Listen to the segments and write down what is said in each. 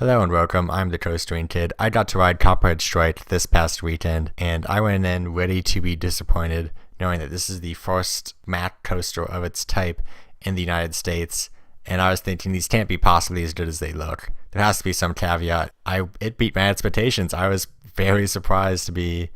Hello and welcome, I'm the Coastering Kid. I got to ride Copperhead Strike this past weekend, and I went in ready to be disappointed, knowing that this is the first Mack coaster of its type in the United States, and I was thinking these can't be possibly as good as they look. There has to be some caveat. It beat my expectations. I was very surprised to be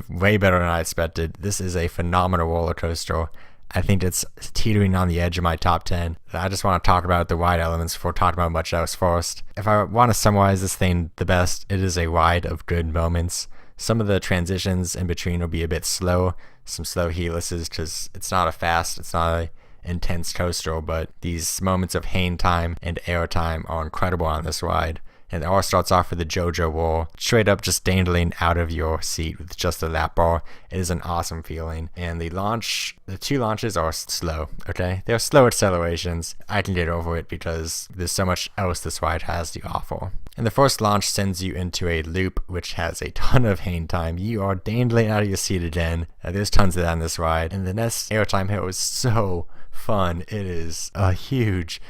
way better than I expected. This is a phenomenal roller coaster. I think it's teetering on the edge of my top 10. I just want to talk about the ride elements before talking about much else first. If I want to summarize this thing the best, it is a ride of good moments. Some of the transitions in between will be a bit slow, some slow helices, because it's not a intense coaster, but these moments of hang time and air time are incredible on this ride. And it all starts off with the JoJo roll, straight up just dangling out of your seat with just a lap bar. It is an awesome feeling. And the two launches are slow, okay? They're slow accelerations. I can get over it because there's so much else this ride has to offer. And the first launch sends you into a loop which has a ton of hang time. You are dangling out of your seat again. There's tons of that in this ride. And the next airtime hill is so fun. It is a huge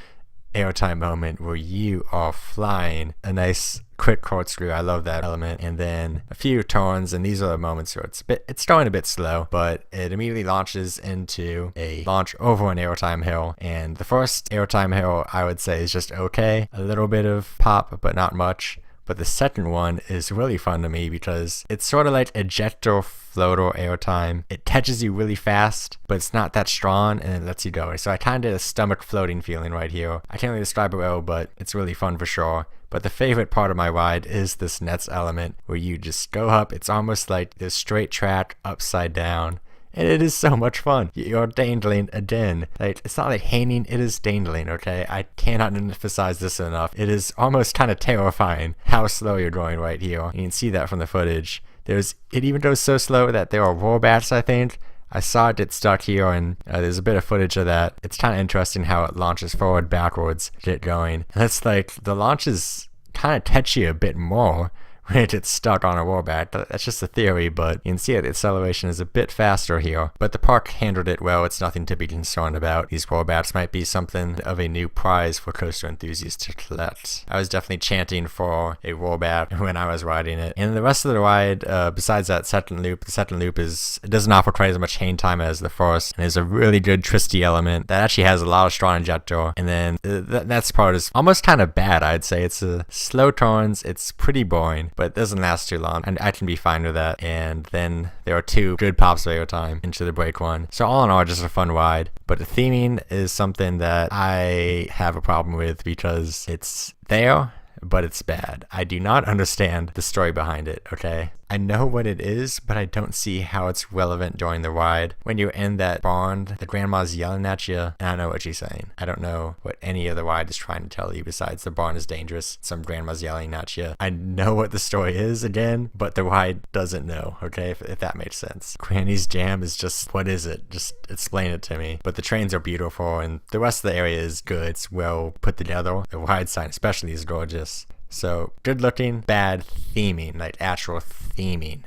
airtime moment where you are flying. A nice quick corkscrew, I love that element, and then a few turns, and these are the moments where it's going a bit slow, but it immediately launches into a launch over an airtime hill. And the first airtime hill, I would say, is just okay, a little bit of pop but not much. But the second one is really fun to me because it's sort of like ejector floater airtime. It catches you really fast, but it's not that strong, and it lets you go. So I kind of did a stomach floating feeling right here. I can't really describe it well, but it's really fun for sure. But the favorite part of my ride is this nets element where you just go up. It's almost like this straight track upside down. And it is so much fun. You're dangling again. Like, it's not like hanging, it is dangling, okay? I cannot emphasize this enough. It is almost kind of terrifying how slow you're going right here. You can see that from the footage. It even goes so slow that there are rollbacks, I think. I saw it get stuck here, and there's a bit of footage of that. It's kind of interesting how it launches forward, backwards, get going. And that's like, the launches kind of catch you a bit more when it gets stuck on a rollback. That's just a theory, but you can see the acceleration is a bit faster here. But the park handled it well. It's nothing to be concerned about. These rollbacks might be something of a new prize for coaster enthusiasts to collect. I was definitely chanting for a rollback when I was riding it. And the rest of the ride, besides that second loop, the second loop it doesn't offer quite as much hang time as the first. And there's a really good twisty element that actually has a lot of strong ejector. And then that part is almost kind of bad, I'd say. It's slow turns. It's pretty boring, but it doesn't last too long, and I can be fine with that. And then there are two good pops of airtime into the break one. So all in all, just a fun ride. But the theming is something that I have a problem with because it's there, but it's bad. I do not understand the story behind it, okay? I know what it is, but I don't see how it's relevant during the ride. When you're in that barn, the grandma's yelling at you, and I know what she's saying. I don't know what any other ride is trying to tell you besides the barn is dangerous. Some grandma's yelling at you. I know what the story is again, but the ride doesn't know, okay? If that makes sense. Granny's Jam is just, what is it? Just explain it to me. But the trains are beautiful, and the rest of the area is good. It's well put together. The ride sign especially is gorgeous. So, good looking, bad theming, like actual theming.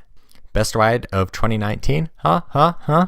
Best ride of 2019? Huh?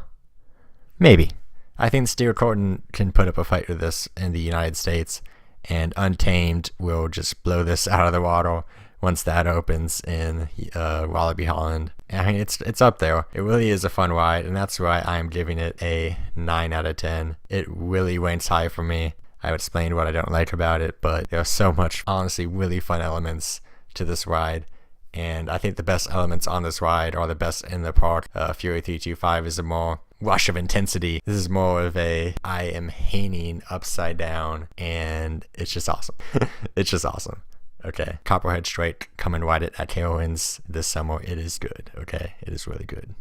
Maybe. I think Steel Curtain can put up a fight with this in the United States, and Untamed will just blow this out of the water once that opens in Wallaby Holland. I mean, it's up there. It really is a fun ride, and that's why I'm giving it a 9 out of 10. It really ranks high for me. I've explained what I don't like about it, but there are so much, honestly, really fun elements to this ride. And I think the best elements on this ride are the best in the park. Fury 325 is a more rush of intensity. This is more of I am hanging upside down, and it's just awesome. It's just awesome. Okay, Copperhead Strike, come and ride it at Carowinds this summer. It is good, okay? It is really good.